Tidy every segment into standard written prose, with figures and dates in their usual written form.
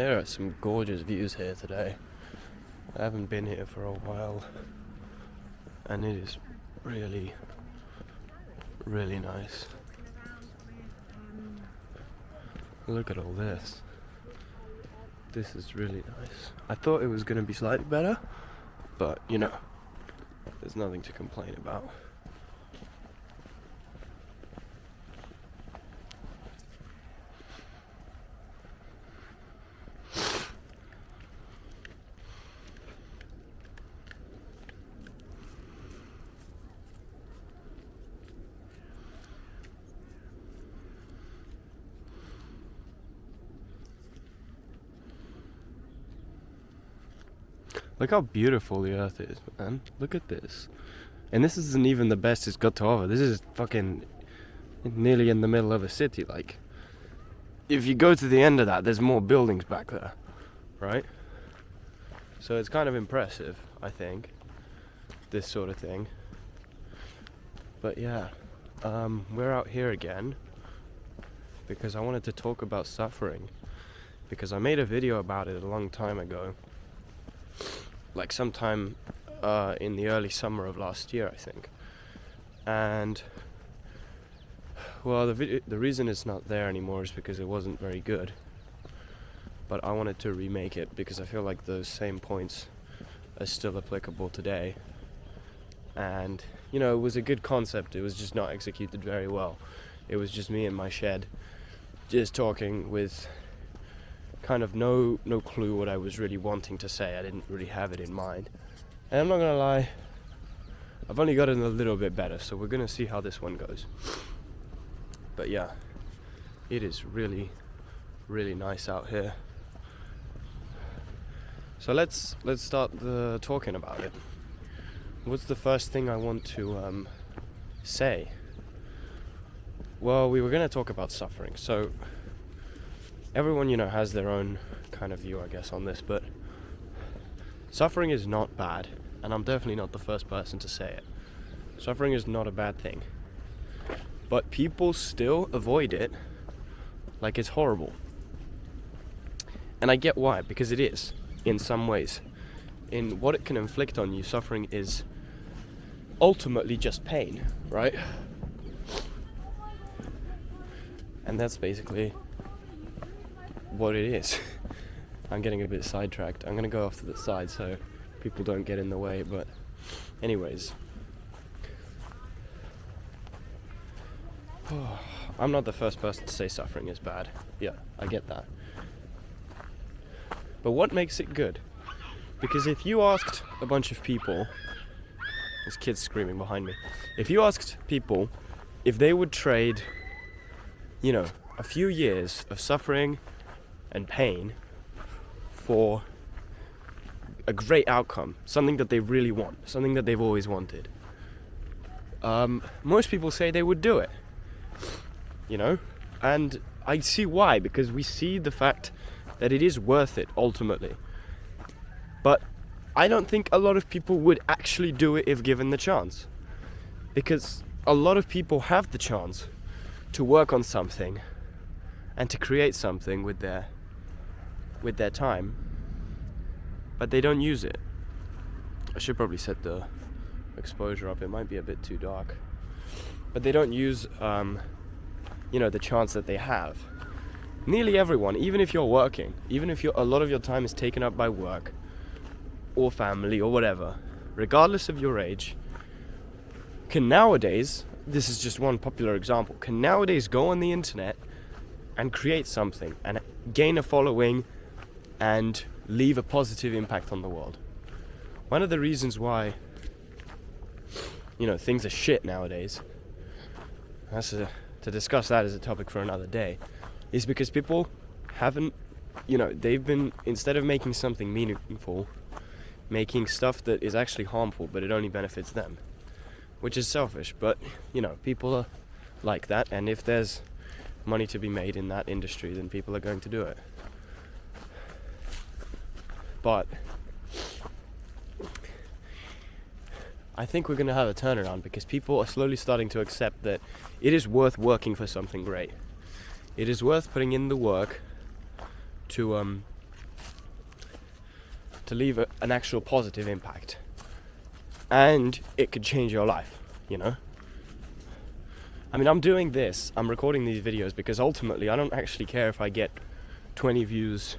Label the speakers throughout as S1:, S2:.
S1: There are some gorgeous views here today. I haven't been here for a while, and it is really, really nice. Look at all this. This is really nice. I thought it was going to be slightly better, but you know, there's nothing to complain about. Look how beautiful the earth is, man. Look at this. And this isn't even the best it's got to offer. This is fucking nearly in the middle of a city. Like, if you go to the end of that, there's more buildings back there, right? So it's kind of impressive, I think, this sort of thing. But yeah, we're out here again because I wanted to talk about suffering, because I made a video about it a long time ago. Like sometime in the early summer of last year, I think. And well, the reason it's not there anymore is because it wasn't very good. But I wanted to remake it because I feel like those same points are still applicable today. And you know, it was a good concept. It was just not executed very well. It was just me in my shed, just talking with kind of no clue what I was really wanting to say. I didn't really have it in mind. And I'm not gonna lie, I've only gotten a little bit better, so we're gonna see how this one goes. But yeah, it is really, really nice out here. So let's start talking about it. What's the first thing I want to say? Well, we were gonna talk about suffering. So everyone, you know, has their own kind of view, I guess, on this, but suffering is not bad, and I'm definitely not the first person to say it. Suffering is not a bad thing, but people still avoid it like it's horrible. And I get why, because it is, in some ways. In what it can inflict on you, suffering is ultimately just pain, right? And that's basically what it is. I'm getting a bit sidetracked. I'm gonna go off to the side so people don't get in the way, but anyways. I'm not the first person to say suffering is bad. Yeah, I get that. But what makes it good? Because if you asked a bunch of people, there's kids screaming behind me, if you asked people if they would trade, you know, a few years of suffering and pain for a great outcome, something that they really want, something that they've always wanted, most people say they would do it, you know? And I see why, because we see the fact that it is worth it ultimately. But I don't think a lot of people would actually do it if given the chance, because a lot of people have the chance to work on something and to create something with their time, but they don't use it. I should probably set the exposure up, it might be a bit too dark. But they don't use the chance that they have. Nearly everyone, even if you're working, even if a lot of your time is taken up by work or family or whatever, regardless of your age, can nowadays, this is just one popular example, can nowadays go on the internet and create something and gain a following and leave a positive impact on the world. One of the reasons why, you know, things are shit nowadays, to discuss that as a topic for another day, is because people haven't, you know, they've been, instead of making something meaningful, making stuff that is actually harmful, but it only benefits them, which is selfish. But, you know, people are like that, and if there's money to be made in that industry, then people are going to do it. But I think we're going to have a turnaround, because people are slowly starting to accept that it is worth working for something great. It is worth putting in the work to to leave an actual positive impact. And it could change your life, you know? I mean, I'm doing this, I'm recording these videos because ultimately I don't actually care if I get 20 views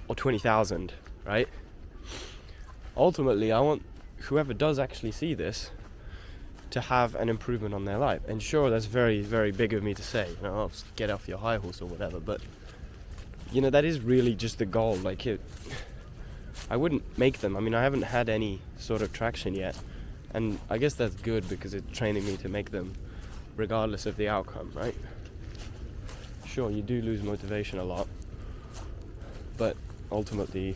S1: or 20,000, right? Ultimately, I want whoever does actually see this to have an improvement on their life. And sure, that's very, very big of me to say, you know, oh, get off your high horse or whatever, but, you know, that is really just the goal. Like, I wouldn't make them. I mean, I haven't had any sort of traction yet, and I guess that's good because it's training me to make them regardless of the outcome, right? Sure, you do lose motivation a lot, but ultimately,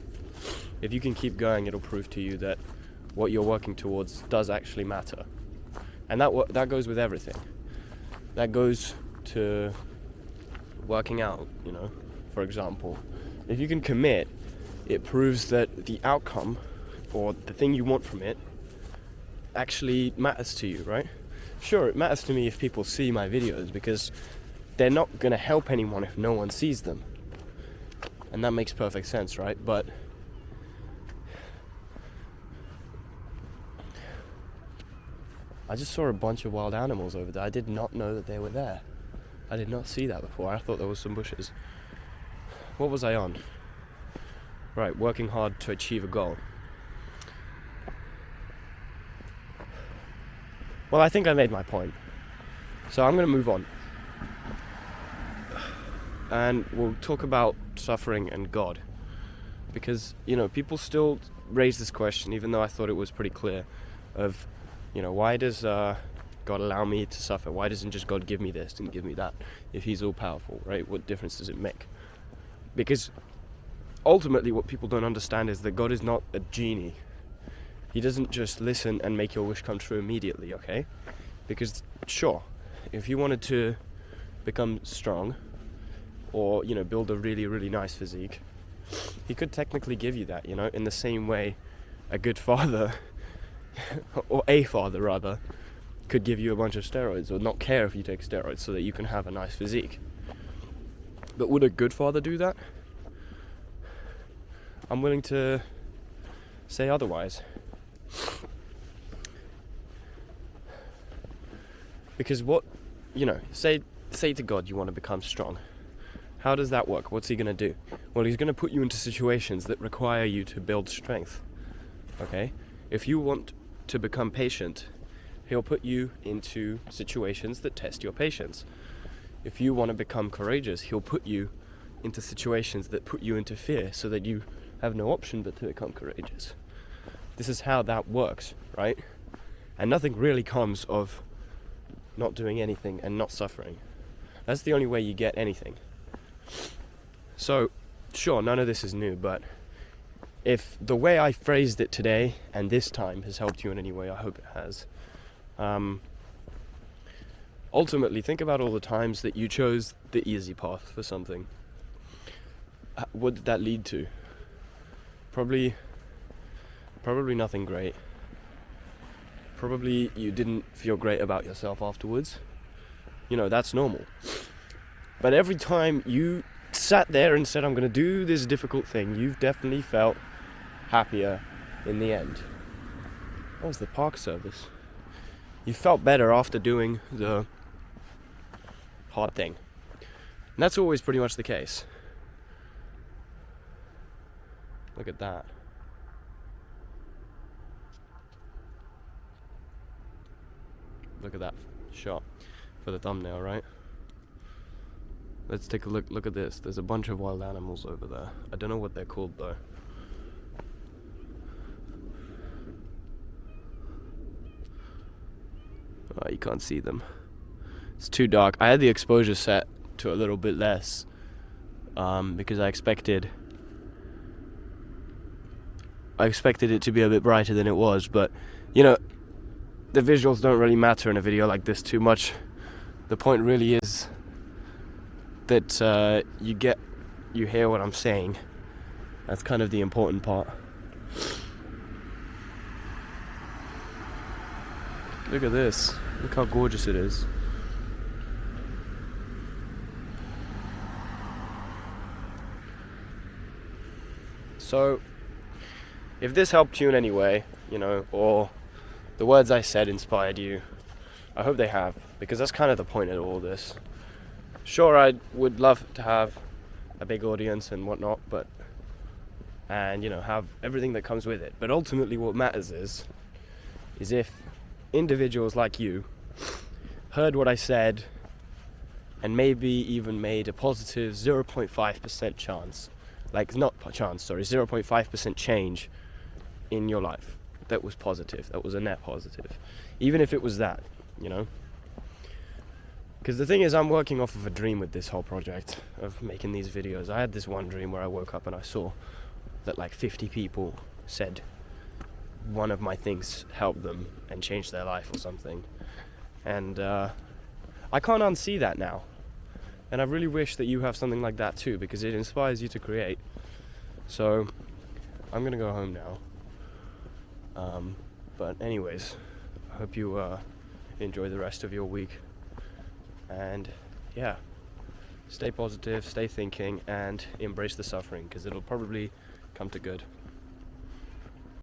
S1: if you can keep going, it'll prove to you that what you're working towards does actually matter. And that goes with everything. That goes to working out, you know, for example. If you can commit, it proves that the outcome or the thing you want from it actually matters to you, right? Sure, it matters to me if people see my videos because they're not going to help anyone if no one sees them. And that makes perfect sense, right? But I just saw a bunch of wild animals over there. I did not know that they were there. I did not see that before. I thought there was some bushes. What was I on? Right, working hard to achieve a goal. Well, I think I made my point. So I'm going to move on. And we'll talk about suffering and God. Because, you know, people still raise this question, even though I thought it was pretty clear, of, you know, why does God allow me to suffer? Why doesn't just God give me this and give me that? If he's all powerful, right? What difference does it make? Because ultimately what people don't understand is that God is not a genie. He doesn't just listen and make your wish come true immediately, okay? Because sure, if you wanted to become strong or, you know, build a really, really nice physique, he could technically give you that, you know, in the same way a good father or a father rather could give you a bunch of steroids or not care if you take steroids so that you can have a nice physique. But would a good father do that? I'm willing to say otherwise. Because what, you know, say to God you want to become strong. How does that work? What's he going to do? Well, he's going to put you into situations that require you to build strength. Okay? If you want to become patient, he'll put you into situations that test your patience. If you want to become courageous, he'll put you into situations that put you into fear so that you have no option but to become courageous. This is how that works, right? And nothing really comes of not doing anything and not suffering. That's the only way you get anything. So, sure, none of this is new, but if the way I phrased it today and this time has helped you in any way, I hope it has. Ultimately, think about all the times that you chose the easy path for something. What did that lead to? Probably nothing great. Probably you didn't feel great about yourself afterwards. You know, that's normal. But every time you sat there and said, I'm going to do this difficult thing, you've definitely felt happier in the end. That was the park service. You felt better after doing the hard thing. And that's always pretty much the case. Look at that. Look at that shot for the thumbnail, right? Let's take a look. Look at this. There's a bunch of wild animals over there. I don't know what they're called though. Oh, you can't see them. It's too dark. I had the exposure set to a little bit less because I expected it to be a bit brighter than it was, but you know, the visuals don't really matter in a video like this too much. The point really is that you hear what I'm saying. That's kind of the important part. Look at this. Look how gorgeous it is. So, if this helped you in any way, you know, or the words I said inspired you, I hope they have, because that's kind of the point of all this. Sure, I would love to have a big audience and whatnot, and you know, have everything that comes with it. But ultimately what matters is if individuals like you heard what I said and maybe even made a positive 0.5% chance, like not chance, sorry, 0.5% change in your life that was positive, that was a net positive, even if it was that, you know. Because the thing is, I'm working off of a dream with this whole project of making these videos. I had this one dream where I woke up and I saw that like 50 people said one of my things helped them and changed their life or something. And I can't unsee that now. And I really wish that you have something like that too, because it inspires you to create. So I'm gonna go home now. But anyways, I hope you enjoy the rest of your week. And yeah, stay positive, stay thinking, and embrace the suffering, because it'll probably come to good.